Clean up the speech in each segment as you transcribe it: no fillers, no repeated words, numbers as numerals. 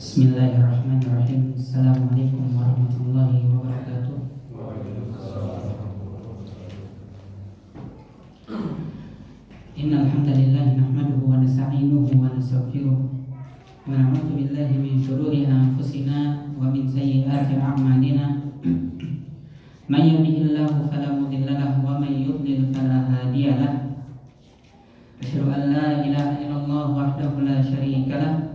Bismillahirrahmanirrahim. Assalamualaikum warahmatullahi wabarakatuh. Innal hamdalillah nahmaduhu wa nasta'inuhu wa nastaghfiruh wa na'udzu billahi min shururi anfusina wa min sayyiati a'malina. May yahdihillahu fala mudilla lahu wa may yudlil fala hadiya lahu. Asyhadu an la ilaha illallah wahdahu la syarika lahu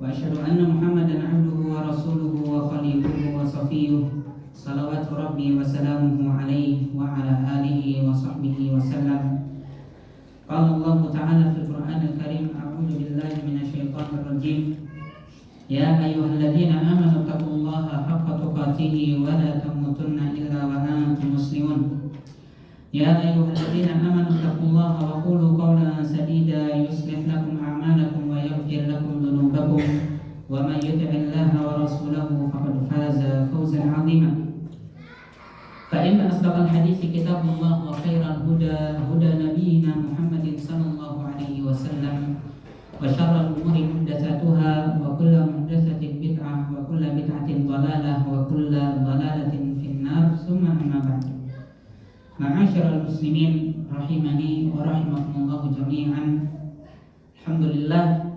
wa asyhadu anna Muhammadan 'abduhu wa rasuluhu wa khaliluhu wa safiyuh. Salawatu rabbi wa salamuhu alaihi wa ala alihi wa sahbihi wa sallam. Qala Allah Ta'ala fil Qur'anil Karim, a'udzu billahi minasyaitonir rajim. Ya ayyuhalladzina amanu taqullaha haqqa tuqatih wa la tamutunna illa wa antum muslimun. Ya ayyuhalladzina amanu taqullaha wa qulu qawlan sadida yuslih lakum a'malakum wa yaghfir lakum dhunubakum wa may yuti'illaha wa rasulahu faqad faza fawzan 'azima. Fa inna asdaqal hadithi kitabullah wa khairal huda nabiyyina Muhammadin sallallahu alaihi wasallam wa syarral umuri muhdatsatuha wa kullu muhdatsatin bid'ah wa kullu bid'atin dhalalah wa kullu dhalalatin finnar. Tsumma amma ba'd. Ma'asyiral muslimin rahimani wa rahimakumullah jami'an. Alhamdulillah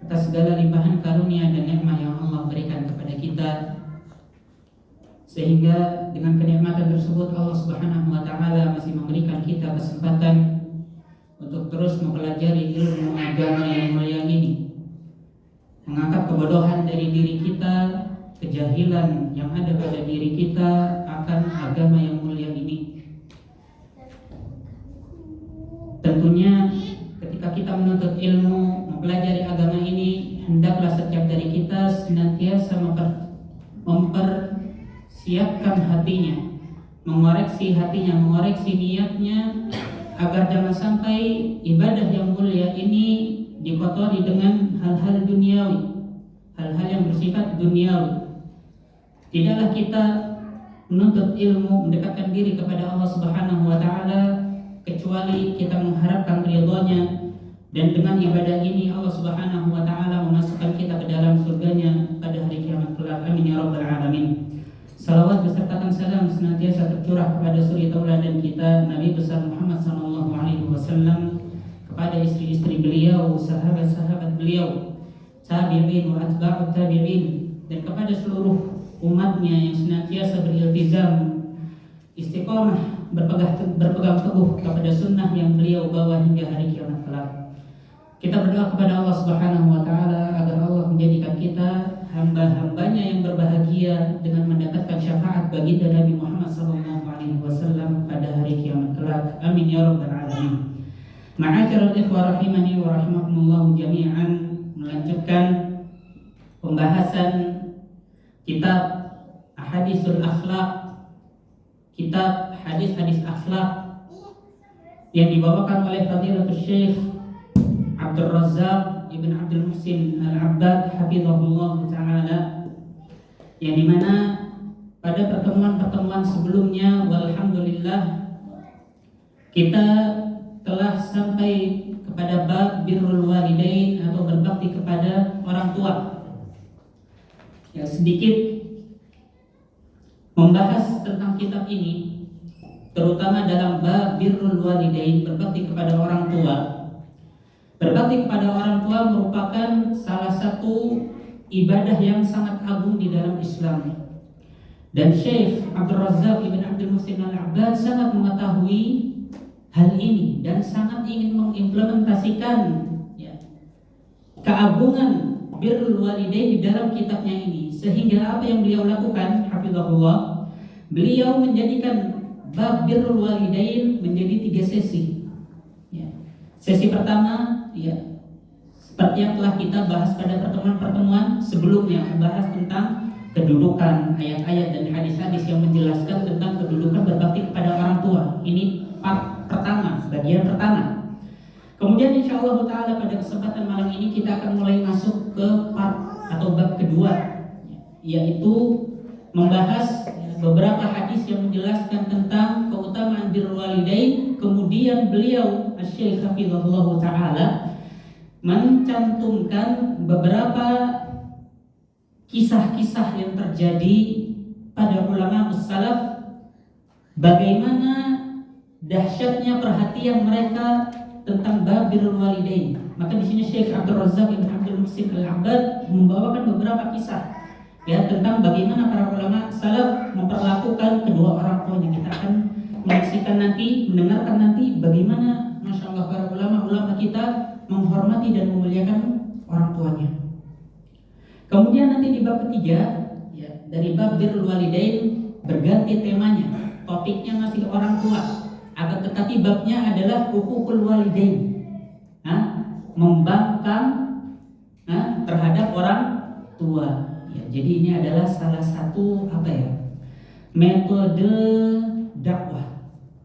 atas segala limpahan karunia dan nikmat yang Allah berikan kepada kita, sehingga dengan kenikmatan tersebut Allah Subhanahu wa taala masih memberikan kita kesempatan untuk terus mempelajari ilmu agama yang mulia ini, mengangkat kebodohan dari diri kita, kejahilan yang ada pada diri kita akan agama yang mulia ini. Tentunya ketika kita menuntut ilmu, mempelajari agama ini, hendaklah setiap dari kita senantiasa mempersiapkan hatinya, mengoreksi hatinya, mengoreksi niatnya, agar jangan sampai ibadah yang mulia ini dikotori dengan hal-hal duniawi, hal-hal yang bersifat duniawi. Tidaklah kita menuntut ilmu, mendekatkan diri kepada Allah Subhanahu wa taala kecuali kita mengharapkan ridhonya, dan dengan ibadah ini Allah Subhanahu wa taala memasukkan kita ke dalam surganya pada hari kiamat kelak. Amin ya rabbal alamin. Salawat beserta salam senantiasa tercurah kepada suri tauladan kita Nabi besar Muhammad sallallahu alaihi wasallam, kepada istri-istri beliau, sahabat-sahabat beliau, tabi'in wa atba'ut tabi'in, dan kepada seluruh umatnya yang senantiasa beriltizam, istiqomah, berpegang teguh kepada sunnah yang beliau bawa hingga hari kiamat kelak. Kita berdoa kepada Allah Subhanahu wa taala agar Allah menjadikan kita hamba-hambanya yang berbahagia dengan mendapatkan syafaat baginda Nabi Muhammad sallallahu alaihi wasallam pada hari kiamat kelak. Amin ya rabbal alamin. Ma'asyiral ikhwah rahimani wa rahimakumullah jami'an, melanjutkan pembahasan kitab Ahaditsul Akhlaq, kitab hadis-hadis akhlak yang dibawakan oleh Fadilatul Syekh Abdul Razzaq Ibn Abdul Muhsin Al-Abbad hafizahullah ta'ala, yang dimana pada pertemuan-pertemuan sebelumnya walhamdulillah kita telah sampai kepada bab birrul walidain atau berbakti kepada orang tua, yang sedikit membahas tentang kitab ini, terutama dalam bab birrul walidain, berbakti kepada orang tua. Berbakti kepada orang tua merupakan salah satu ibadah yang sangat agung di dalam Islam. Dan Syekh Abdul Razzaq Ibn Abdul Muhsin Al-Abbad sangat mengetahui hal ini dan sangat ingin mengimplementasikan keagungan birrul walidain di dalam kitabnya ini. Sehingga apa yang beliau lakukan, hafizahullah, beliau menjadikan bab birrul walidain menjadi 3 sesi. Sesi pertama, seperti yang telah kita bahas pada pertemuan-pertemuan sebelumnya, membahas tentang kedudukan ayat-ayat dan hadis-hadis yang menjelaskan tentang kedudukan berbakti kepada orang tua. Ini part pertama, bagian pertama. Kemudian insyaallah ta'ala pada kesempatan malam ini kita akan mulai masuk ke part atau bab kedua, yaitu membahas beberapa hadis yang menjelaskan tentang keutamaan birrul walidain. Kemudian beliau Asy-Syaikh hafizahullah ta'ala mencantumkan beberapa kisah-kisah yang terjadi pada ulama salaf, bagaimana dahsyatnya perhatian mereka tentang bab birrul walidain. Maka di sini Syekh Abdul Razak bin Abdul Muhsin Al-Abbad membawakan beberapa kisah ya tentang bagaimana para ulama salaf memperlakukan kedua orang tuanya. Kita akan menyaksikan nanti, mendengarkan nanti bagaimana Masya Allah para ulama-ulama kita menghormati dan memuliakan orang tuanya. Kemudian nanti di bab ketiga ya, dari bab birrul walidain berganti temanya, topiknya masih orang tua, akan tetapi babnya adalah hukukul walidain, membangkang terhadap orang tua ya. Jadi ini adalah salah satu metode dakwah,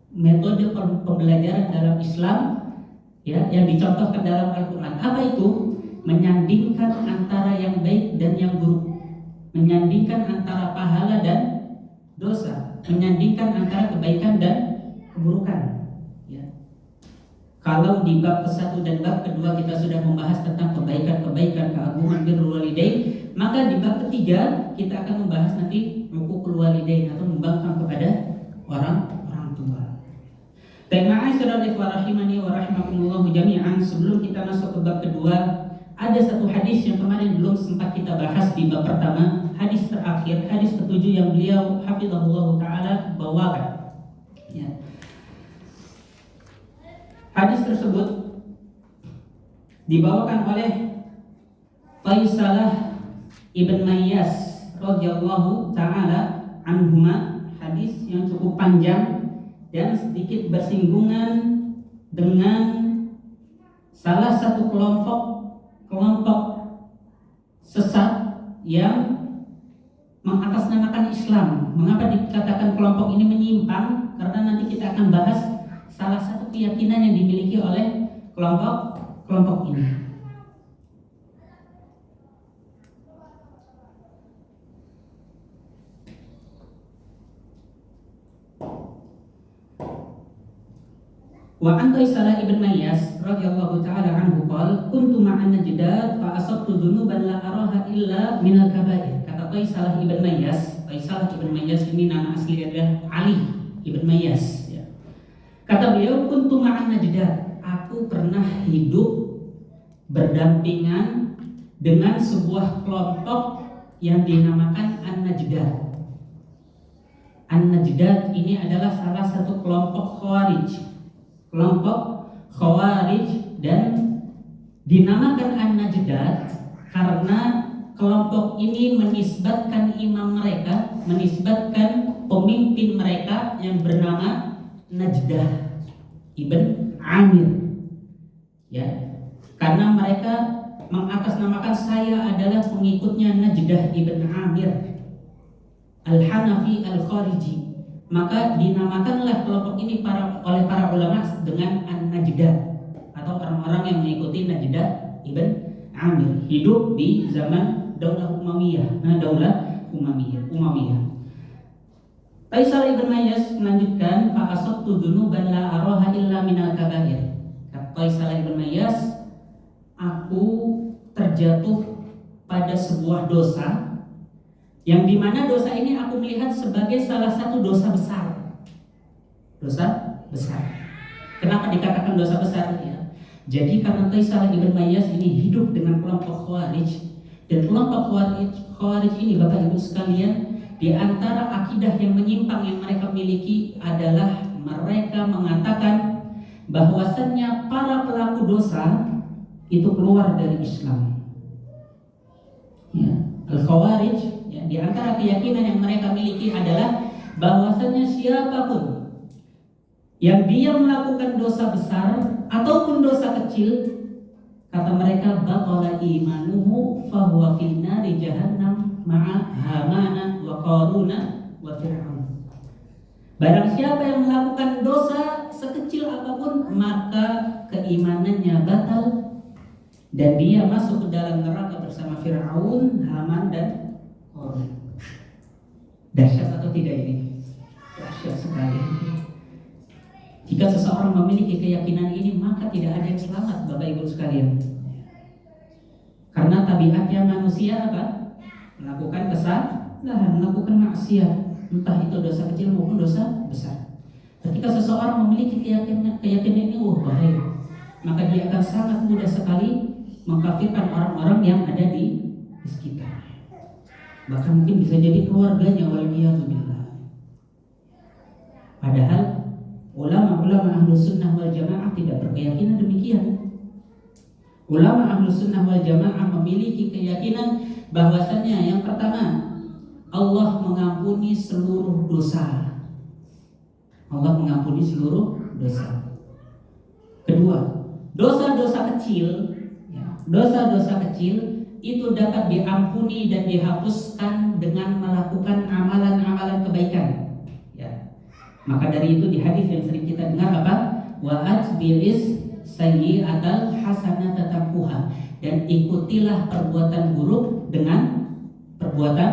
metode pembelajaran dalam Islam ya, yang dicontohkan dalam Al-Quran. Apa itu? Menyandingkan antara yang baik dan yang buruk, menyandingkan antara pahala dan dosa, menyandingkan antara kebaikan dan keburukan ya. Kalau di bab ke-1 dan bab kedua kita sudah membahas tentang kebaikan-kebaikan, keagungan birrul walidain, maka di bab ketiga kita akan membahas nanti hukukul walidain atau membangkang kepada orang tua. Ma'asyiral ikhwah rahimani wa rahimakumullah jami'an, sebelum kita masuk ke bab kedua, ada satu hadis yang kemarin belum sempat kita bahas di bab pertama, hadis terakhir, hadis ke-7 yang beliau hafizahullah taala bawakan ya. Hadis tersebut dibawakan oleh Faisalah ibn Mayyas radhiyallahu taala anhuma, hadis yang cukup panjang dan sedikit bersinggungan dengan salah satu kelompok sesat yang mengatasnamakan Islam. Mengapa dikatakan kelompok ini menyimpang? Karena nanti kita akan bahas salah satu keyakinan yang dimiliki oleh kelompok ini. Wa an Qaisalah ibn Mayyas radhiyallahu taala anhu qala kuntu ma'an najdat fa asabtu dhunuban la araha illa min al-kaba'ir. Kata Qaisalah ibn Mayyas, Qaisalah ibn Mayyas ini nama asli adalah Ali ibn Mayyas ya. Kata beliau, kuntu ma'an najdat, aku pernah hidup berdampingan dengan sebuah kelompok yang dinamakan An-Najdat. An-Najdat ini adalah salah satu kelompok Khawarij dan dinamakan An-Najdat karena kelompok ini menisbatkan imam mereka, menisbatkan pemimpin mereka yang bernama Najdah ibn Amir ya, karena mereka mengatasnamakan saya adalah pengikutnya Najdah ibn Amir Al-Hanafi Al-Khariji, maka dinamakanlah kelompok ini oleh para ulama dengan An-Najdah atau orang-orang yang mengikuti Najdah ibn Amir, hidup di zaman Daulah Umayyah. Qaisalah ibn Mayyas melanjutkan, fa asabtu dzunuban la araha illa minal kabair. Kata Qaisalah ibn Mayyas, aku terjatuh pada sebuah dosa yang dimana dosa ini aku melihat sebagai salah satu dosa besar. Dosa besar. Kenapa dikatakan dosa besar ya? Jadi karena Qaisalah ibn Mayyas ini hidup dengan kelompok Khawarij, dan kelompok Khawarij ini Bapak Ibu sekalian, di antara akidah yang menyimpang yang mereka miliki adalah mereka mengatakan bahwasannya para pelaku dosa itu keluar dari Islam. Ya, Al-Khawarij ya, di antara keyakinan yang mereka miliki adalah bahwasannya siapapun yang dia melakukan dosa besar ataupun dosa kecil, kata mereka, batala imanuhu fahuwa fin nari jahannam ma'a Hamana wa Qaruna wa Fir'aun. Barang siapa yang melakukan dosa sekecil apapun, maka keimanannya batal dan dia masuk ke dalam neraka bersama Fir'aun, Haman dan Qarun. Dahsyat atau tidak ini? Dahsyat sekali. Jika seseorang memiliki keyakinan ini, maka tidak ada yang selamat, Bapak Ibu sekalian. Karena tabiatnya manusia apa? melakukan kesalahan, melakukan maksiat, entah itu dosa kecil maupun dosa besar. Ketika seseorang memiliki keyakinan ini, bahaya, maka dia akan sangat mudah sekali mengkafirkan orang-orang yang ada di sekitar. Bahkan mungkin bisa jadi keluarganya, waliyadzubillah. Padahal ulama-ulama Ahlus Sunnah wal Jamaah tidak berkeyakinan demikian. Ulama Ahlus Sunnah wal Jamaah memiliki keyakinan bahwasannya yang pertama, Allah mengampuni seluruh dosa. Allah mengampuni seluruh dosa. Kedua, dosa-dosa kecil, dosa-dosa kecil itu dapat diampuni dan dihapuskan dengan melakukan amalan-amalan kebaikan. Ya. Maka dari itu di hadis yang sering kita dengar apa? Wa atbi'is sayyi'atal hasanata tamhuha, dan ikutilah perbuatan buruk dengan perbuatan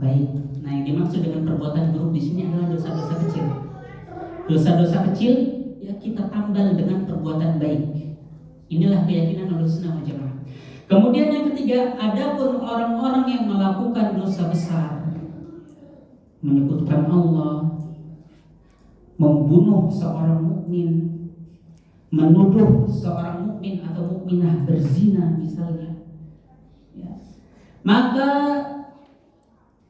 baik. Nah, yang dimaksud dengan perbuatan buruk di sini adalah dosa-dosa kecil. Dosa-dosa kecil ya kita tambal dengan perbuatan baik. Inilah keyakinan Ahlussunnah wal Jamaah. Kemudian yang ketiga, adapun orang-orang yang melakukan dosa besar, menyekutukan Allah, membunuh seorang mukmin, menuduh seorang mukmin atau mukminah berzina misalnya, ya, maka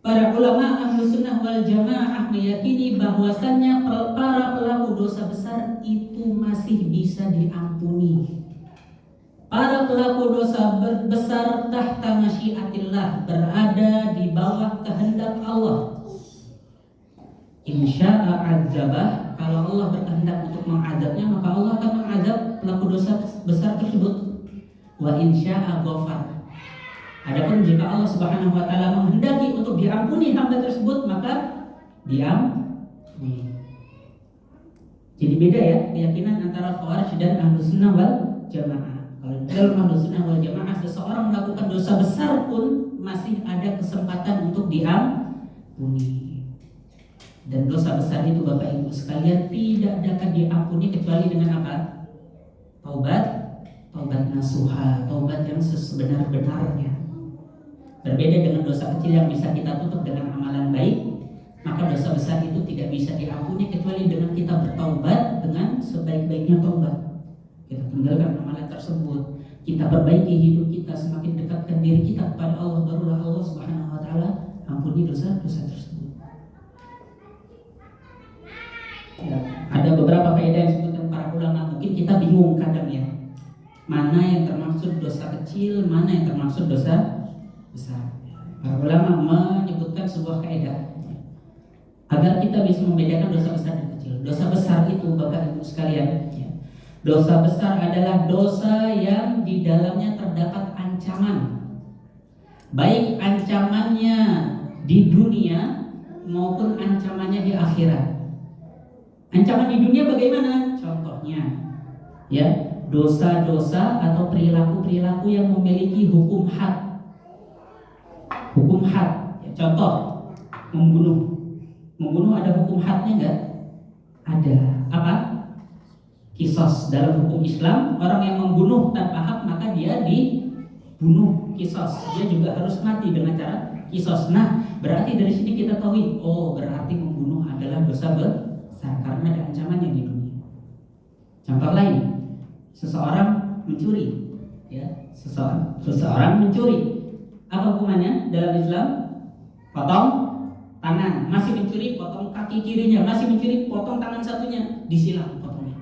para ulama Ahlussunnah wal Jamaah meyakini bahwasannya para pelaku dosa besar itu masih bisa diampuni. Para pelaku dosa besar tahta masyiatillah, berada di bawah kehendak Allah. Insya'a adzabah, kalau Allah berkehendak untuk mengazabnya, maka Allah akan mengazab pelaku dosa besar tersebut. Wa insya'a ghafar. Adapun jika Allah Subhanahu wa taala menghendaki untuk diampuni hamba tersebut, maka diampuni. Jadi beda ya keyakinan antara Khawarij dan Ahlussunnah wal Jamaah. Kalau dalam Ahlussunnah wal Jamaah, seseorang melakukan dosa besar pun masih ada kesempatan untuk diampuni. Dan dosa besar itu Bapak Ibu sekalian tidak dapat diampuni kecuali dengan apa? Taubat nasuha, taubat yang sebenar-benarnya. Berbeda dengan dosa kecil yang bisa kita tutup dengan amalan baik, maka dosa besar itu tidak bisa diampuni kecuali dengan kita bertaubat dengan sebaik-baiknya taubat. Kita tinggalkan amalan tersebut, kita perbaiki hidup kita, semakin dekatkan diri kita kepada Allah, barulah Allah Subhanahu wa taala ampuni dosa-dosa tersebut. Ya, ada beberapa faedah yang disebutkan para ulama, mungkin kita bingung kadang ya, mana yang termaksud dosa kecil, mana yang termaksud dosa besar. Para ulama menyebutkan sebuah kaidah agar kita bisa membedakan dosa besar dan kecil. Dosa besar itu Bapak Ibu sekalian, ya, dosa besar adalah dosa yang di dalamnya terdapat ancaman, baik ancamannya di dunia maupun ancamannya di akhirat. Ancaman di dunia bagaimana? Contohnya, ya, dosa-dosa atau perilaku-perilaku yang memiliki hukum had. Hukum had, ya, contoh membunuh. Membunuh ada hukum hadnya enggak? Ada. Apa? Qisas. Dalam hukum Islam, orang yang membunuh tanpa hak maka dia dibunuh, qisas. Dia juga harus mati dengan cara qisas. Nah, berarti dari sini kita tahu, oh berarti membunuh adalah dosa besar karena ada ancamannya di dunia. Contoh lain, seseorang mencuri, ya, seseorang mencuri. Apa hukumannya dalam Islam? Potong tangan. Masih mencuri, potong kaki kirinya. Masih mencuri, potong tangan satunya, disilang potongnya.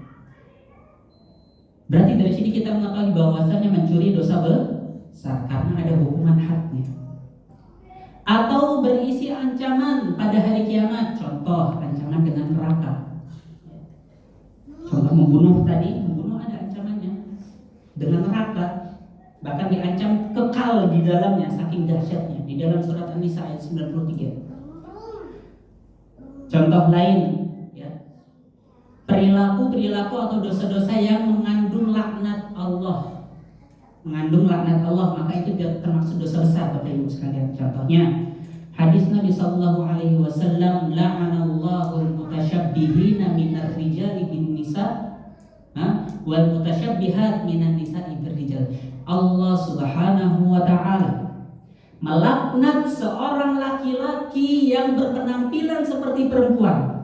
Berarti dari sini kita mengetahui bahwasannya mencuri dosa besar karena ada hukuman hadnya. Atau berisi ancaman pada hari kiamat. Contoh ancaman dengan neraka. Contoh membunuh tadi, membunuh ada ancamannya dengan neraka. Bahkan diancam kekal di dalamnya saking dahsyatnya, di dalam surat An-Nisa ayat 93. Contoh lain, ya, perilaku-perilaku atau dosa-dosa yang mengandung laknat Allah. Mengandung laknat Allah, maka itu termasuk dosa besar Bapak Ibu sekalian. Contohnya hadis Nabi sallallahu alaihi wasallam, la'anallahu al-mutasyabbihin minar rijali bin nisa wal mutasyabbihat minan nisa'i bir rijal. Allah Subhanahu wa taala melaknat seorang laki-laki yang berpenampilan seperti perempuan.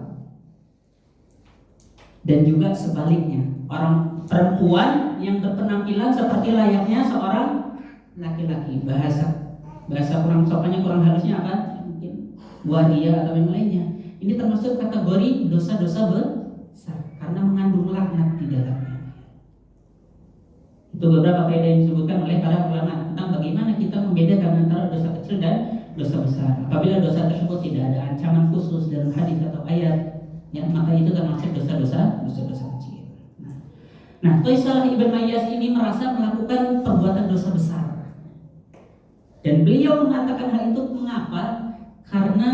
Dan juga sebaliknya, orang perempuan yang berpenampilan seperti layaknya seorang laki-laki. Bahasa kurang sopannya, kurang halusnya apa? Mungkin waria atau yang lainnya. Ini termasuk kategori dosa-dosa besar karena mengandung laknat di dalamnya. Itu beberapa faedah yang disebutkan oleh para ulama tentang bagaimana kita membedakan antara dosa kecil dan dosa besar. Apabila dosa tersebut tidak ada ancaman khusus dalam hadis atau ayat, ya, maka itu termasuk dosa-dosa kecil. Nah, Thaisalah ibn Mayyas ini merasa melakukan perbuatan dosa besar. Dan beliau mengatakan hal itu mengapa? Karena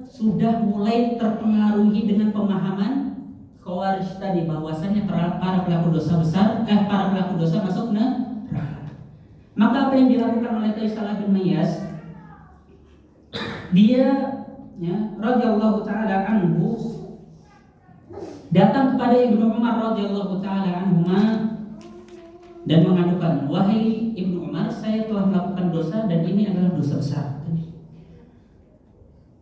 sudah mulai terpengaruhi dengan pemahaman Khawarij tadi, bahwasanya para pelaku dosa besar, para pelaku dosa masuk neraka. Maka apa yang dilakukan oleh Thaisalah bin Mayyas, dia, ya, radhiyallahu taala anhu, datang kepada Ibnu Umar radhiyallahu taala anhuma dan mengadukan, wahai Ibnu Umar, saya telah melakukan dosa dan ini adalah dosa besar.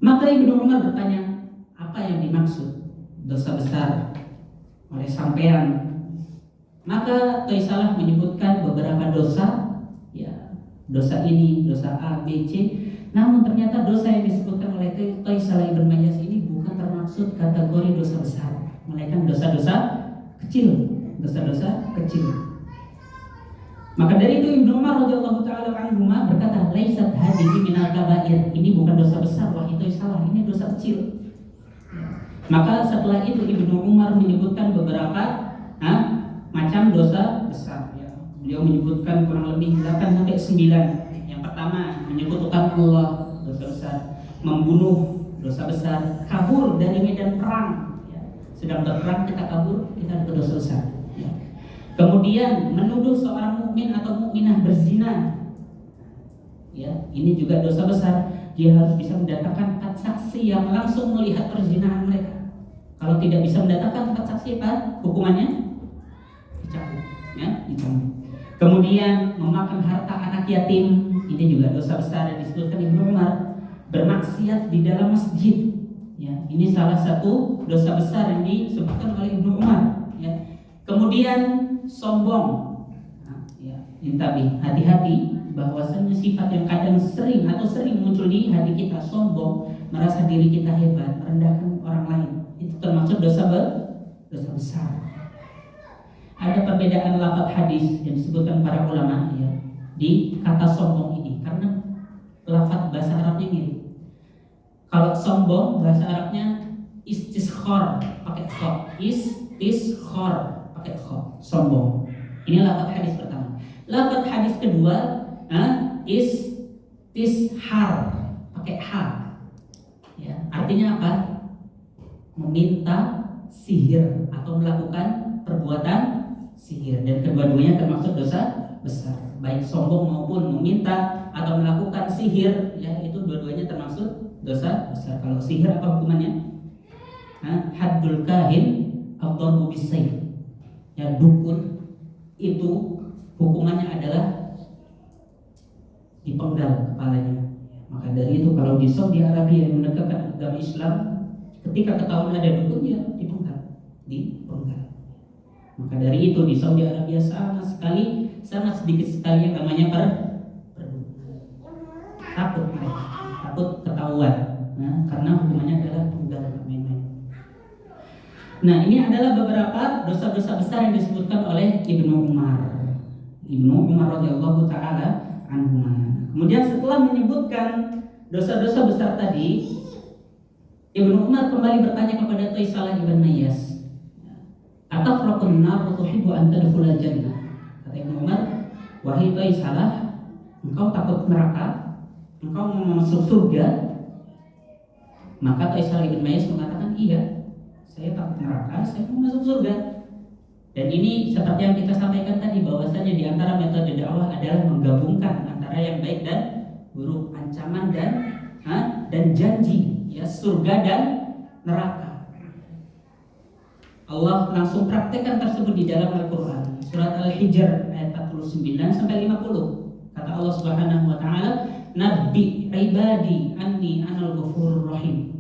Maka Ibnu Umar bertanya, apa yang dimaksud dosa besar oleh sampean? Maka Thaisalah menyebutkan beberapa dosa, ya, dosa ini, dosa A, B, C. Namun ternyata dosa yang disebutkan oleh Thaisalah ibn Mayyas ini bukan termaksud kategori dosa besar, melainkan dosa-dosa kecil, dosa-dosa kecil. Maka dari itu Ibnu Umar radhiyallahu taala anhuma berkata, laisat hadhihi minal kabair. Ini bukan dosa besar, wahai Thaisalah, ini dosa kecil. Maka setelah itu Ibnu Umar menyebutkan beberapa macam dosa besar, ya. Beliau menyebutkan kurang lebih 8 sampai 9. Yang pertama, menyekutukan Allah, dosa besar. Membunuh, dosa besar. Kabur dari medan perang, ya. Sedang berperang kita kabur, kita ada dosa besar, ya. Kemudian menuduh seorang mukmin atau mukminah berzina, ya, ini juga dosa besar. Dia harus bisa mendatangkan 4 saksi yang langsung melihat perzinahan mereka. Kalau tidak bisa mendatangkan 4 saksi, apa hukumannya? Dicambuk, ya, dicambuk. Kemudian memakan harta anak yatim, ini juga dosa besar yang disebutkan Ibnu Umar. Bermaksiat di dalam masjid, ya, ini salah satu dosa besar yang disebutkan oleh Ibnu Umar, ya. Kemudian sombong, ya, intabi, hati-hati bahwasanya sifat yang kadang sering muncul di hati kita, sombong, merasa diri kita hebat, merendahkan orang lain, itu termasuk dosa besar. Ada perbedaan lafaz hadis yang disebutkan para ulama, ya, di kata sombong ini karena lafaz bahasa Arabnya mirip. Kalau sombong bahasa Arabnya istiskhar pakai kha, istiskhar pakai kha, sombong. Ini lafaz hadis pertama. Lafaz hadis kedua istishar pakai ha, ya, artinya apa? Meminta sihir atau melakukan perbuatan sihir, dan kedua-duanya termasuk dosa besar. Baik sombong maupun meminta atau melakukan sihir, ya, itu dua-duanya termasuk dosa besar. Kalau sihir apa hukumannya? Haddul kahin ad-darbu bis-sayf. Ya, dukun itu hukumannya adalah dipenggal kepalanya. Maka dari itu kalau di Saudi Arabia yang menegakkan agama Islam, ketika ketahuan ada dukun, ya dipenggal. Maka dari itu di Saudi Arabia sangat sedikit sekali yang namanya perdukunan. Takut mereka, takut ketahuan, karena hukumannya adalah penggal, main-main. Nah, ini adalah beberapa dosa-dosa besar yang disebutkan oleh Ibnu Umar radhiyallahu taala anhu. Kemudian setelah menyebutkan dosa-dosa besar tadi, Ibnu Umar kembali bertanya kepada Thaisalah ibn Mayyas, atafraqun nar wa tuhibbu an tadkhulal jannah. Kata Ibnu Umar, wahai Thaisalah, engkau takut neraka, engkau mau masuk surga? Maka Thaisalah ibn Mayyas mengatakan, iya, saya takut neraka, saya mau masuk surga. Dan ini seperti yang kita sampaikan tadi, bahwasanya di antara metode dakwah adalah menggabungkan antara yang baik dan buruk, ancaman dan janji, ya, surga dan neraka. Allah langsung praktekkan tersebut di dalam Al-Quran, surat Al-Hijr ayat 49 sampai 50. Kata Allah Subhanahu wa taala, nabbi ibadi anni anal ghafurur rahim.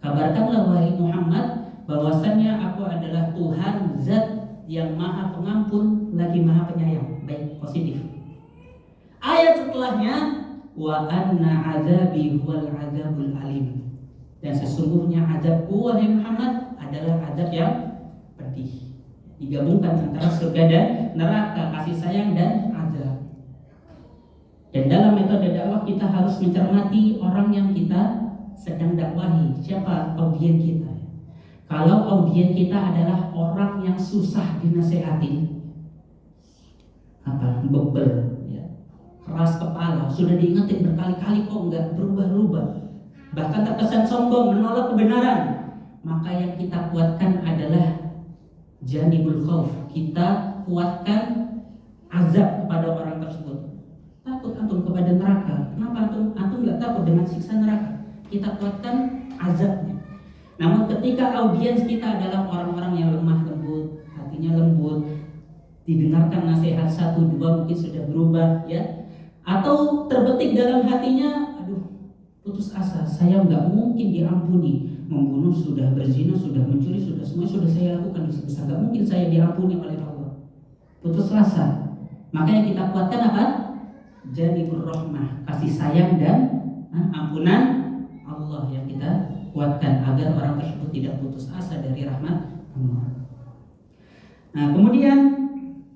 Kabarkanlah wahai Muhammad bahwasannya aku adalah Tuhan zat yang maha pengampun lagi maha penyayang. Baik, positif. Ayat setelahnya wa anna azabi huwal azabul alim. Dan sesungguhnya azabku wahai Muhammad adalah azab yang pedih. Digabungkan antara surga dan neraka, kasih sayang dan azab. Dan dalam metode dakwah kita harus mencermati orang yang kita sedang dakwahi. Siapa audien kita? Kalau audien kita adalah orang yang susah dinasehatin, bebel, ya, keras kepala, sudah diingetin berkali-kali kok nggak berubah-ubah, bahkan terkesan sombong, menolak kebenaran, maka yang kita kuatkan adalah janibul khauf. Kita kuatkan azab kepada orang tersebut. Takut antum kepada neraka, kenapa antum nggak takut dengan siksa neraka? Kita kuatkan azabnya. Namun ketika audiens kita adalah orang-orang yang lemah lembut, hatinya lembut, didengarkan nasihat satu dua mungkin sudah berubah, ya, atau terbetik dalam hatinya, aduh, putus asa, saya nggak mungkin diampuni, membunuh sudah, berzina sudah, mencuri sudah, semua sudah saya lakukan dosa besar, nggak mungkin saya diampuni oleh Allah, putus asa. Makanya kita kuatkan apa? Janibur rahmah, kasih sayang dan ampunan Allah yang kita kuatkan agar orang tersebut tidak putus asa dari rahmat Allah. Nah, kemudian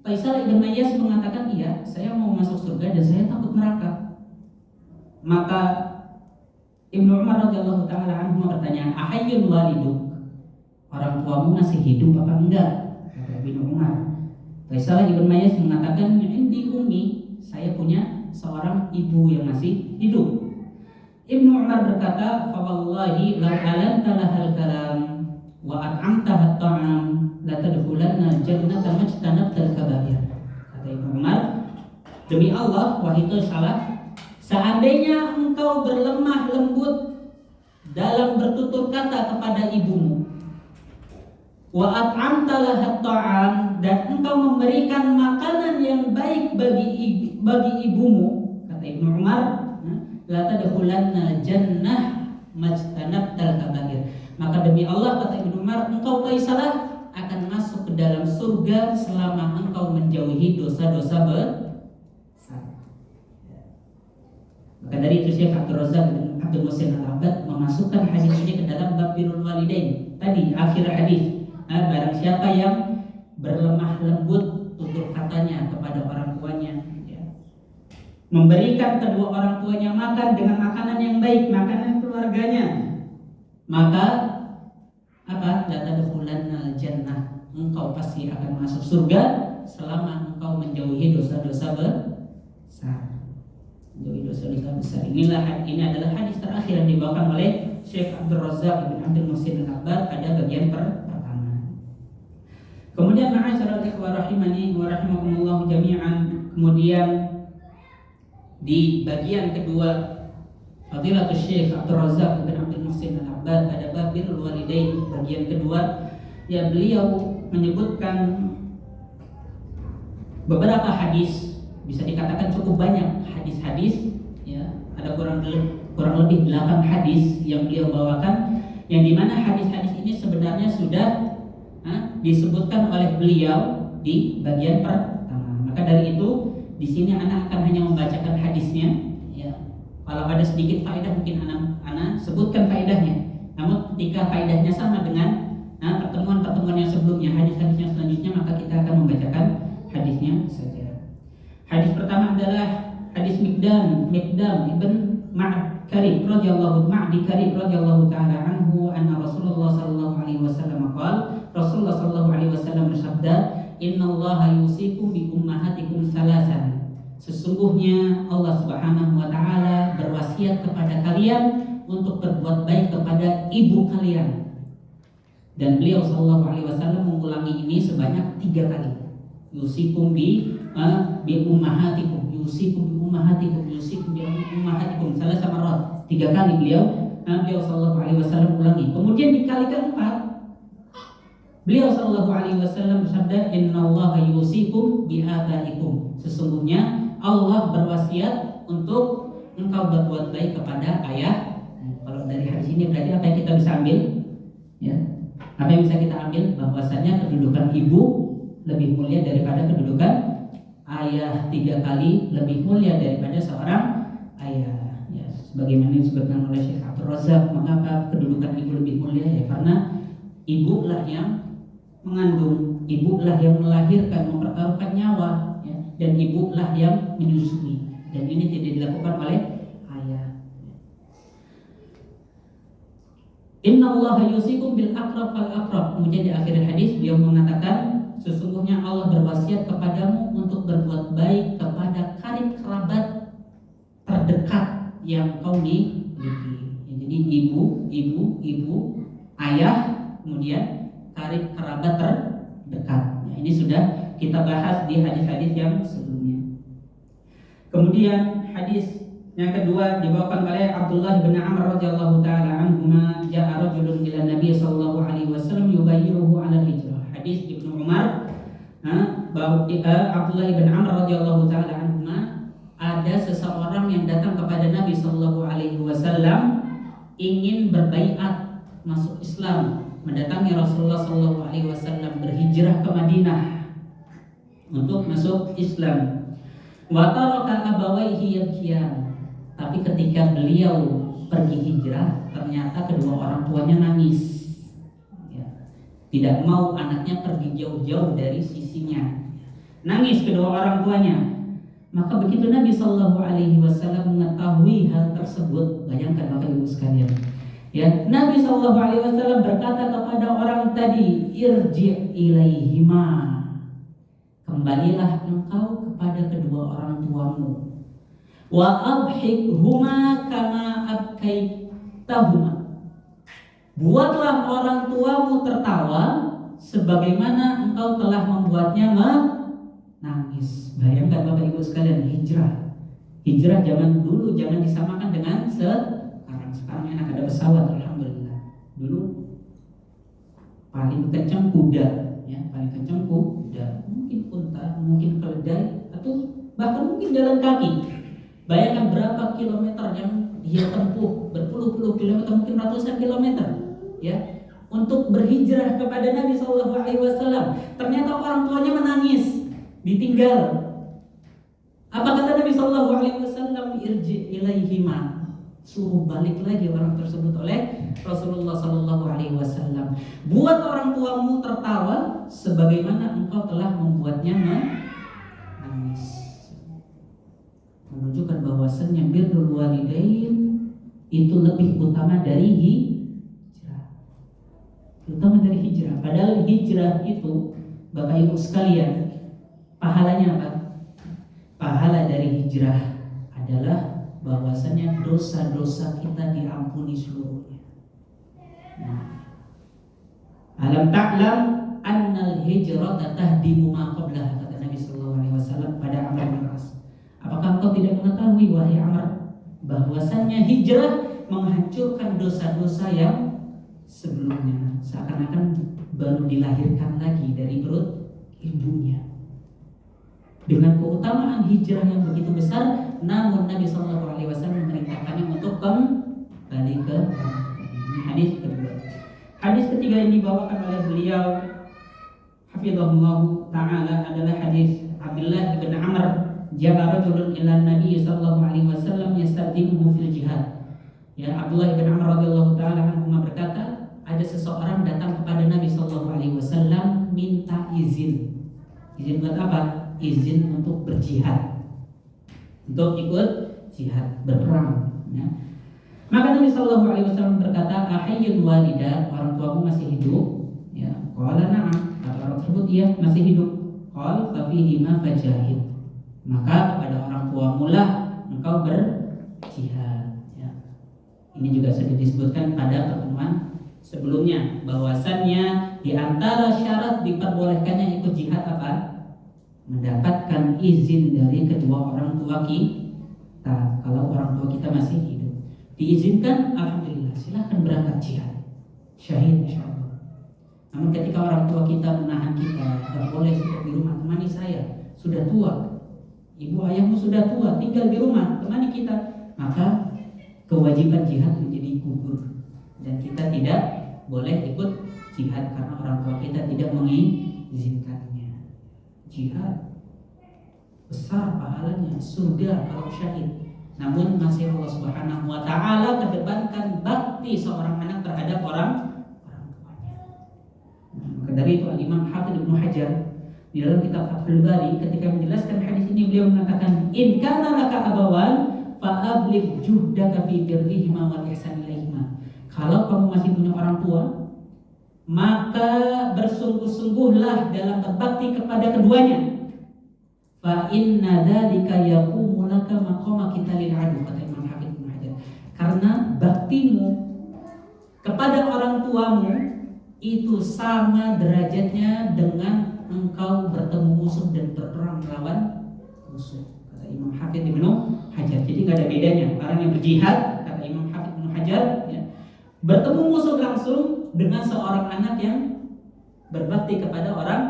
Faisal ibn Mayyas mengatakan, iya, saya mau masuk surga dan saya takut neraka. Maka Ibnu Umar radhiyallahu taala anhu bertanya, ahayyun waliduk? Orang tuamu masih hidup apa enggak? Kata Ibnu Umar. Faisal ibn Mayyas mengatakan, indi ummi, saya punya seorang ibu yang masih hidup. Ibnu Umar berkata, fa wallahi law alanta lahal kalam wa at'amtaha at'am la tadkhulanna jannata majtanabtal kabair. Kata Ibnu Umar, demi Allah, wahai salah, seandainya engkau berlemah lembut dalam bertutur kata kepada ibumu, wa at'amta lahat ta'am, dan engkau memberikan makanan yang baik bagi ibumu, kata Ibnu Umar, la tadkhulanna jannah majtanabtal kabair. Maka demi Allah, kata Ibnu Umar, engkau Faisalah akan masuk ke dalam surga selama engkau menjauhi dosa-dosa besar. Maka dari itu Syekh Abdul Razak bin Abdul Muhsin Al-Abbad memasukkan hadis ini ke dalam bab birrul walidain. Tadi akhir hadis, barang siapa yang berlemah lembut tutur katanya kepada orang tuanya, ya, memberikan kedua orang tuanya makan dengan makanan yang baik, makanan keluarganya, maka apa? La tadkhulannal jannah, engkau pasti akan masuk surga selama engkau menjauhi dosa-dosa besar. Menjauhi dosa-dosa besar. Ini adalah hadis terakhir yang dibawakan oleh Syekh Abdul Razak bin Abdul Muhsin Al-Abbad pada bagian pertama. Kemudian ma'asyiral ikhwah rahimani wa rahimakumullah jami'an, kemudian di bagian kedua Fadilatul Syekh Abdul Razak bin Abdul Muhsin Al-Abbad pada bab birrul walidain bagian kedua, ya, beliau menyebutkan beberapa hadis, bisa dikatakan cukup banyak hadis-hadis, ya, ada kurang lebih 8 hadis yang beliau bawakan, yang dimana hadis-hadis ini sebenarnya sudah disebutkan oleh beliau di bagian pertama. Maka dari itu di sini anak akan hanya membacakan hadisnya. Kalau ada sedikit faedah mungkin anak sebutkan faedahnya. Namun ketika faedahnya sama dengan pertemuan-pertemuan yang sebelumnya, hadis-hadis yang selanjutnya, maka kita akan membacakan hadisnya saja. Hadis pertama adalah hadis Miqdam ibn Ma'di Karib radhiyallahu taala anhu, anna Rasulullah sallallahu alaihi wasallam qala, Rasulullah sallallahu alaihi wasallam bersabda, innallaha yusikum bi ummahatikum salasan. Sesungguhnya Allah Subhanahu wa taala berwasiat kepada kalian untuk berbuat baik kepada ibu kalian. Dan beliau sallallahu alaihi wasallam mengulangi ini sebanyak 3 kali. Yusikum bi ummahatikum, yusikum bi ummahatikum, yusikum bi ummahatikum, salah samarat. 3 kali beliau sallallahu alaihi wasallam ulangi. Kemudian di kali keempat beliau sallallahu alaihi wasallam bersabda, innallaha yusikum bi abaikum. Sesungguhnya Allah berwasiat untuk engkau berbuat baik kepada ayah. Kalau dari hadis ini berarti apa yang kita bisa ambil? Ya, apa yang bisa kita ambil? Bahwasannya kedudukan ibu lebih mulia daripada kedudukan ayah, 3 kali lebih mulia daripada seorang ayah. Ya, sebagaimana disebutkan oleh Syekh Abdul Razak, mengapa kedudukan ibu lebih mulia? Ya karena ibulah yang mengandung, ibulah yang melahirkan, mempertaruhkan nyawa, ya, dan ibulah yang menyusui. Dan ini tidak dilakukan oleh ayah. Inna Allah yusikum bil aqrab fal aqrab. Kemudian di akhir hadis beliau mengatakan, sesungguhnya Allah berwasiat kepadamu untuk berbuat baik kepada karib kerabat terdekat yang kau miliki. Jadi ibu, ayah, kemudian karib kerabat terdekat. Nah, ini sudah kita bahas di hadis-hadis yang sebelumnya. Kemudian hadis yang kedua dibawakan oleh Abdullah bin Amr radhiyallahu taala anhuma, ja'a rajulun ila Nabi sallallahu alaihi wasallam yubayyiruhu 'ala hijrah. Hadis Ibnu Umar, bahwa Abdullah bin Amr radhiyallahu taala anhuma, ada seseorang yang datang kepada Nabi sallallahu alaihi wasallam ingin berbaiat masuk Islam, mendatangi Rasulullah sallallahu alaihi wasallam, berhijrah ke Madinah untuk masuk Islam. Wa taraka abawaihi yabkiyan. Tapi ketika beliau pergi hijrah, ternyata kedua orang tuanya nangis. Ya. Tidak mau anaknya pergi jauh-jauh dari sisinya. Nangis kedua orang tuanya. Maka begitu Nabi Shallallahu Alaihi Wasallam mengetahui hal tersebut, bayangkan Bapak Ibu sekalian. Ya, Nabi Shallallahu Alaihi Wasallam berkata kepada orang tadi, irji ilaihima. Kembalilah engkau kepada kedua orang tuamu. Wa abhikhuma kama abkaitahuma. Buatlah orang tuamu tertawa sebagaimana engkau telah membuatnya menangis. Bayangkan Bapak Ibu sekalian, hijrah. Hijrah zaman dulu jangan disamakan dengan sekarang. Sekarang enak ada pesawat, alhamdulillah. Dulu paling kencang kuda, ya, paling kencang kuda. Mungkin unta, mungkin keledai, atau bahkan mungkin jalan kaki. Bayangkan berapa kilometer yang dia tempuh, berpuluh-puluh kilometer, mungkin ratusan kilometer, ya, untuk berhijrah kepada Nabi Shallallahu Alaihi Wasallam. Ternyata orang tuanya menangis, ditinggal. Apa kata Nabi Shallallahu Alaihi Wasallam? Irji ilaihima. Suruh balik lagi orang tersebut oleh Rasulullah Shallallahu Alaihi Wasallam. Buat orang tuamu tertawa sebagaimana engkau telah membuatnya menangis. Menunjukkan bahwasannya birrul walidain itu lebih utama dari hijrah. Utama dari hijrah. Padahal hijrah itu, Bapak Ibu sekalian, pahalanya apa? Pahala dari hijrah adalah bahwasanya dosa-dosa kita diampuni seluruhnya. Nah, alam ta'lam annal hijrata tahdimu ma qablaha, kata Nabi sallallahu alaihi wasallam pada Amr bin As. Apakah engkau tidak mengetahui wahai Amr, bahwasanya hijrah menghancurkan dosa-dosa yang sebelumnya, seakan-akan baru dilahirkan lagi dari perut ibunya. Dengan keutamaan hijrah yang begitu besar, namun Nabi Shallallahu Alaihi Wasallam memerintahkannya untuk kembali ke ini. Hadis kedua. Hadis ketiga yang dibawakan oleh beliau, hafizahullah taala, adalah hadis Abdullah bin Amr, ja'a rajulun ila Nabi Shallallahu Alaihi Wasallam yastadimuhu fil jihad. Ya, Abdullah bin Amr radhiyallahu taala anhu berkata, ada seseorang datang kepada Nabi Shallallahu Alaihi Wasallam minta izin. Izin buat apa? Izin untuk berjihad, untuk ikut jihad, berperang, ya. Maka Nabi Shallallahu Alaihi Wasallam berkata, ahayyun walida, orang tuamu masih hidup? Ya, qala na'am, kata orang tersebut, iya masih hidup. Qal fa fihima fajahid, maka kepada orang tuamu lah engkau berjihad, ya. Ini juga sudah disebutkan pada pertemuan sebelumnya, bahwasannya di antara syarat diperbolehkannya ikut jihad apa? Mendapatkan izin dari kedua orang tua kita. Kalau orang tua kita masih hidup, diizinkan, alhamdulillah, silahkan berangkat jihad, syahid insyaallah. Namun ketika orang tua kita menahan kita, tidak boleh sudah di rumah, temani saya, sudah tua, ibu ayahmu sudah tua, tinggal di rumah, temani kita, maka kewajiban jihad menjadi gugur dan kita tidak boleh ikut jihad karena orang tua kita tidak mengizinkannya. Jihad besar pahalanya, surga kalau syahid. Namun masih Allah Subhanahu wa taala kedepankan bakti seorang anak terhadap orang tuanya. Maka dari itu Imam Hafidz Ibnu Hajar di dalam kitab Fathul Bari ketika menjelaskan hadis ini beliau mengatakan in kana laka abawan fa abligh juhdaka fi birrihima wal ihsan ilaihima. Kalau kamu masih punya orang tua, maka bersungguh-sungguhlah dalam berbakti kepada keduanya. Fa inna dzalika yaqumu laka maqama qitalil adu, kata Imam Hafidz Ibnu Hajar. Karena baktimu kepada orang tuamu itu sama derajatnya dengan engkau bertemu musuh dan berperang melawan musuh, kata Imam Hafidz Ibnu Hajar. Jadi nggak ada bedanya. Orang yang berjihad, kata Imam Hafidz Ibnu Hajar, ya, bertemu musuh langsung dengan seorang anak yang berbakti kepada orang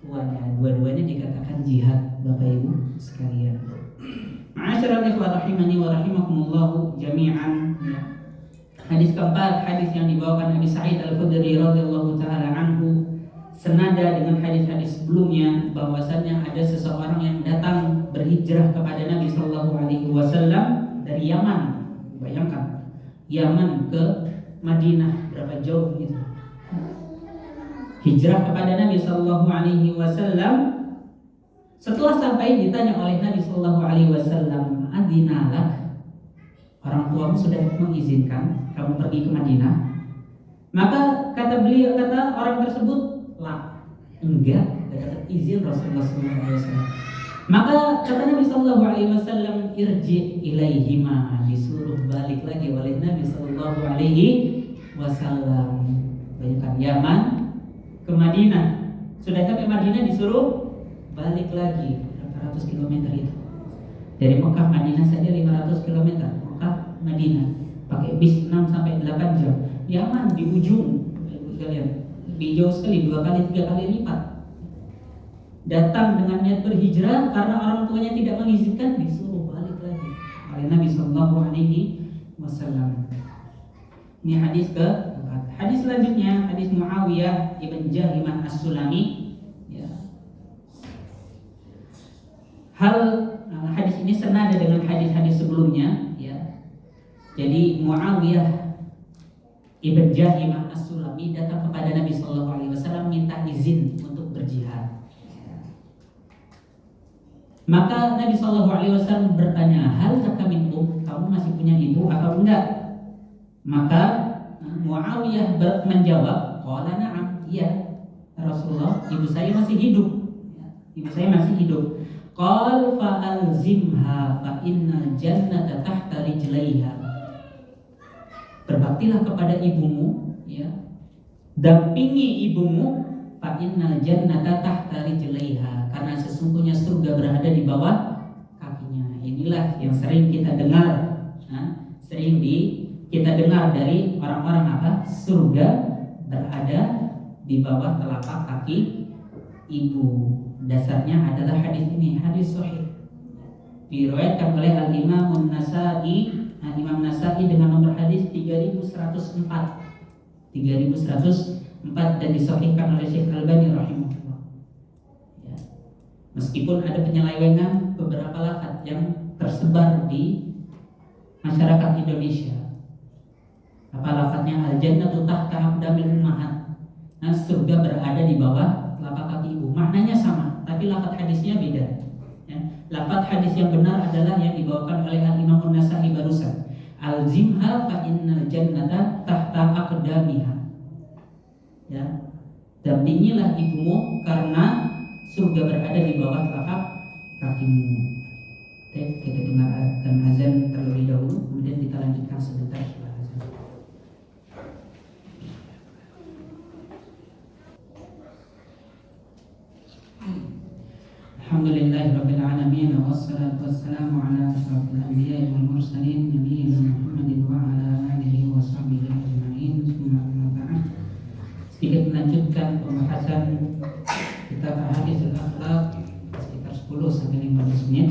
tuanya. Dua-duanya dikatakan jihad, Bapak Ibu sekalian. Ma'asyiral ikhwah rahimani wa rahimakumullah jami'an. Hadis keempat, hadis yang dibawakan Abi Sa'id Al-Khudri radhiyallahu taala anhu, senada dengan hadis-hadis sebelumnya, bahwasannya ada seseorang yang datang berhijrah kepada Nabi sallallahu alaihi wasallam dari Yaman. Bayangkan, Yaman ke Madinah berapa jauh itu. Hijrah kepada Nabi sallallahu alaihi wasallam. Setelah sampai ditanya oleh Nabi sallallahu alaihi wasallam, "Adinalak?" Orang tuamu sudah mengizinkan kamu pergi ke Madinah? Maka kata orang tersebut, "La." Enggak, kata izin Rasulullah sallallahu alaihi wasallam. Maka kata Nabi sallallahu alaihi wasallam, "Irji ilaihima." Disuruh balik lagi oleh Nabi sallallahu alaihi wasallam. Bayangkan, Yaman ke Madinah. Sudah sampai Madinah disuruh balik lagi berapa ratus kilometer itu. Dari Mekah Madinah saja 500 kilometer. Mekah Madinah pakai bis 6 sampai 8 jam. Yaman di ujung, kalian lebih jauh sekali, 2 kali 3 kali lipat. Datang dengan niat berhijrah karena orang tuanya tidak mengizinkan, disuruh balik lagi oleh Nabi sallallahu alaihi wasallam. Ini hadis keempat. Hadis selanjutnya, hadis Muawiyah ibn Jahimah As-Sulami. Hadis ini senada dengan hadis-hadis sebelumnya, ya. Jadi Muawiyah ibn Jahimah As-Sulami datang kepada Nabi sallallahu alaihi wasallam minta izin untuk berjihad. Maka Nabi sallallahu alaihi wasallam bertanya, "Hal laka min kamu masih punya ibu atau enggak?" Maka Muawiyah menjawab, "Qala na'am." Iya, Rasulullah, ibu saya masih hidup. Ibu saya masih hidup. Qal fa'alzimha fa innal jannata tahta rijlaiha. Berbaktilah kepada ibumu, ya. Dampingi ibumu, fa innal jannata tahta rijlaiha, karena sesungguhnya surga berada di bawah kakinya. Inilah yang sering kita dengar, kita dengar dari orang-orang apa? Surga berada di bawah telapak kaki ibu. Dasarnya adalah hadis ini, hadis sahih. Diriwayatkan oleh Al-Imam An-Nasa'i, Imam Nasa'i dengan nomor hadis 3104. 3104 dan disahihkan oleh Syekh Al-Albani rahimahullah. Ya. Meskipun ada penyelewengan beberapa lafaz yang tersebar di masyarakat Indonesia. Apa lafaznya? Al-jannatu tahta aqdamil ummahat. Nah, surga berada di bawah telapak kaki ibu. Maknanya sama, tapi lafaz hadisnya beda. Ya. Lafaz hadis yang benar adalah yang dibawakan oleh Al-Imam An-Nasa'i barusan. Al-zimha fa innal jannata tahta aqdamiha. Ya. Dampingilah ibumu karena surga berada di bawah telapak kakimu. Oke, kita dengarkan azan terlebih dahulu, kemudian kita lanjutkan sebentar setelah azan. Alhamdulillahirabbil alamin wassalatu wassalamu ala asyrafil anbiya'i wal mursalin nabiyina Muhammadin wa ala alihi wa sahbihi ajma'in. Sedikit melanjutkan pembahasan kitab Ahaditsul Akhlaq sekitar 10 sampai 15 menit.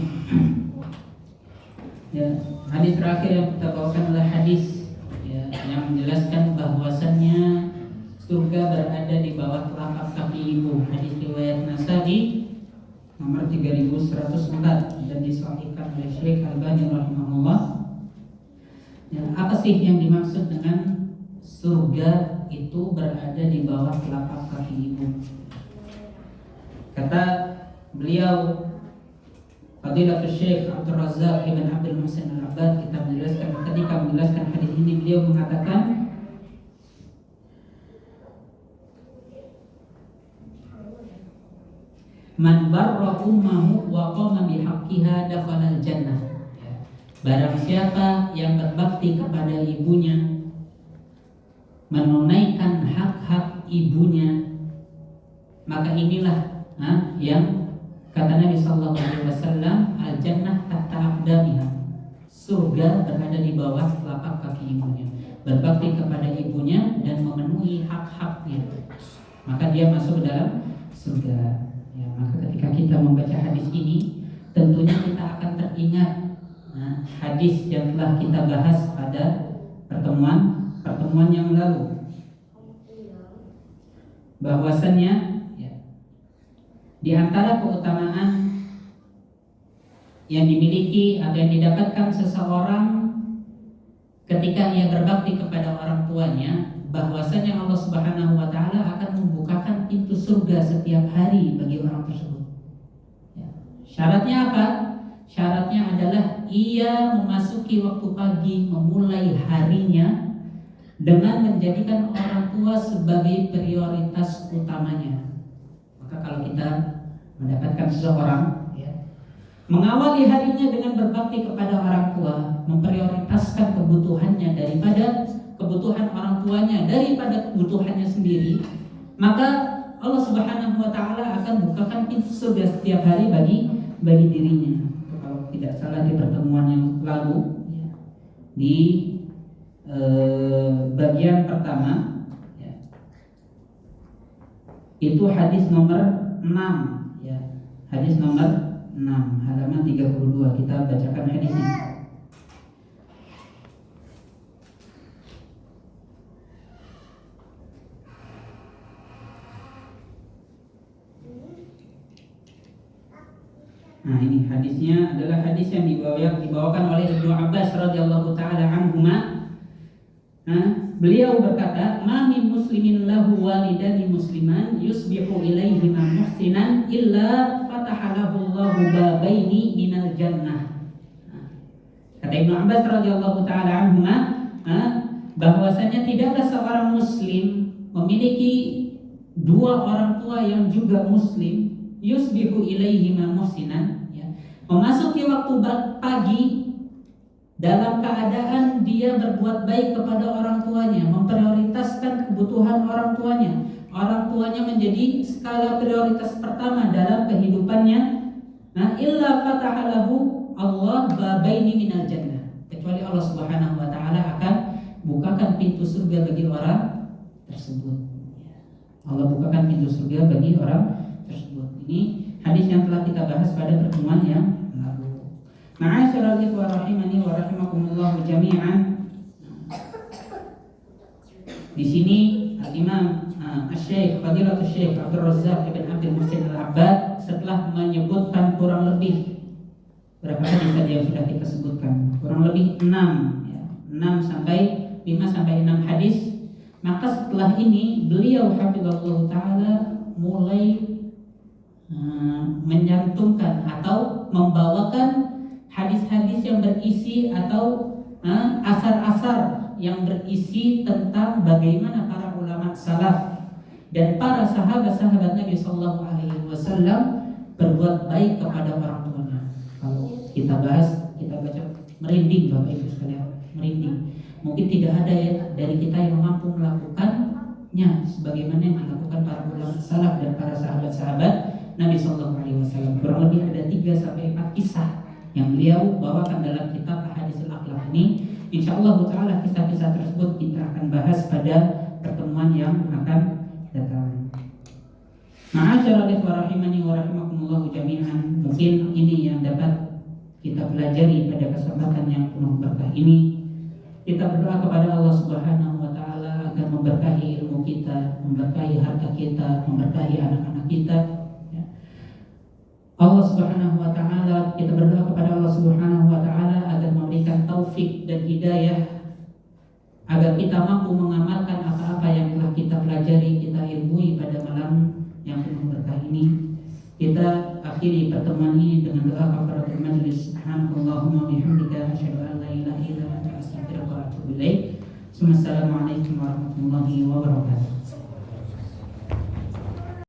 Ya, Hadis terakhir yang kita bawakan adalah hadis ya, yang menjelaskan bahwasannya surga berada di bawah telapak kaki ibu. Hadis riwayat Nasa'i nomor 3104 dan disahihkan oleh Syekh Albani rahimahullah. Ya, apa sih yang dimaksud dengan surga itu berada di bawah telapak kaki ibu? Kata beliau Fadilatul Syekh Abdul Razak Ibn Abdul Muhsin Al-Abbad, kita menjelaskan, ketika menjelaskan hadis ini beliau mengatakan man barra ummahu wa qama bihaqqiha dakhala al-jannah. Barang siapa yang berbakti kepada ibunya, menunaikan hak-hak ibunya, maka inilah yang kata Nabi sallallahu alaihi wasallam, al-jannah tahta aqdamiha. Surga berada di bawah telapak kaki ibunya. Berbakti kepada ibunya dan memenuhi hak-haknya, maka dia masuk ke dalam surga. Ya, maka ketika kita membaca hadis ini, tentunya kita akan teringat hadis yang telah kita bahas pada pertemuan yang lalu, bahwasannya di antara keutamaan yang dimiliki atau yang didapatkan seseorang ketika ia berbakti kepada orang tuanya, bahwasanya Allah Subhanahu wa taala akan membukakan pintu surga setiap hari bagi orang tersebut. Ya. Syaratnya apa? Syaratnya adalah ia memasuki waktu pagi, memulai harinya dengan menjadikan orang tua sebagai prioritas utamanya. Maka kalau kita mendapatkan seseorang mengawali harinya dengan berbakti kepada orang tua, memprioritaskan kebutuhannya daripada kebutuhan orang tuanya, daripada kebutuhannya sendiri, maka Allah Subhanahu wa taala akan bukakan pintu surga setiap hari bagi dirinya. Kalau tidak salah di pertemuan yang lalu di bagian pertama itu hadis nomor 6 ya. Hadis nomor 6 halaman 32, kita bacakan hadisnya. Nah, ini hadisnya adalah hadis yang dibawakan oleh Ibnu Abbas radhiyallahu taala anhuma. Beliau berkata, "Ma min muslimin lahu walidani musliman yusbihu ilaihima muhsinan illa fataha lahu Allahu babaini minal jannah." Kata Ibnu Abbas radhiyallahu taala anhuma, bahwasanya tidaklah seorang muslim memiliki dua orang tua yang juga muslim, yusbihu ilaihima muhsinan, memasuki waktu pagi dalam keadaan dia berbuat baik kepada orang tuanya, memprioritaskan kebutuhan orang tuanya. Orang tuanya menjadi skala prioritas pertama dalam kehidupannya. Illa fataha lahu Allah babaini minal jannah. Kecuali Allah Subhanahu wa taala akan bukakan pintu surga bagi orang tersebut. Allah bukakan pintu surga bagi orang tersebut. Ini hadis yang telah kita bahas pada pertemuan yang lalu. Ma'asyiral ikhwah rahimani wa rahimakumullah jami'an. Di sini Al-Imam Asy-Syaikh Fadilatul Syekh Abdul Razak Ibn Abdul Muhsin Al-Abbad setelah menyebutkan kurang lebih berapa hadis tadi yang sudah kita sebutkan? Kurang lebih 6 sampai 5 sampai 6 hadis. Maka setelah ini beliau hafizallahu taala mulai menyantumkan atau membawakan hadis-hadis yang berisi atau asar-asar yang berisi tentang bagaimana para ulama salaf dan para sahabat-sahabat Nabi Sallallahu Alaihi Wasallam berbuat baik kepada orang tuanya. Kalau kita bahas, kita baca merinding Bapak Ibu sekalian, merinding. Mungkin tidak ada ya dari kita yang mampu melakukannya sebagaimana yang dilakukan para ulama salaf dan para sahabat-sahabat Nabi Sallallahu Alaihi Wasallam. Kurang lebih ada 3 sampai 4 kisah yang beliau bawakan dalam kitab Ahaditsul Akhlaq ini. Insyaallah taala kisah-kisah tersebut kita akan bahas pada pertemuan yang akan datang. Ma'asyiral ikhwah rahimani wa rahimakumullah jami'an. Mungkin ini yang dapat kita pelajari pada kesempatan yang penuh berkah ini. Kita berdoa kepada Allah Subhanahu wa taala agar memberkahi ilmu kita, memberkahi harta kita, memberkahi anak-anak kita. Allah Subhanahu wa taala, kita berdoa kepada Allah Subhanahu wa taala agar memberikan taufik dan hidayah agar kita mampu mengamalkan apa-apa yang telah kita pelajari, kita ilmui pada malam yang penuh berkah ini. Kita akhiri pertemuan ini dengan doa kafaratul majlis. Subhanallahumma bihamdika asyhadu an la ilaha illa anta astaghfiruka wa atubu ilaik. Wassalamualaikum warahmatullahi wabarakatuh.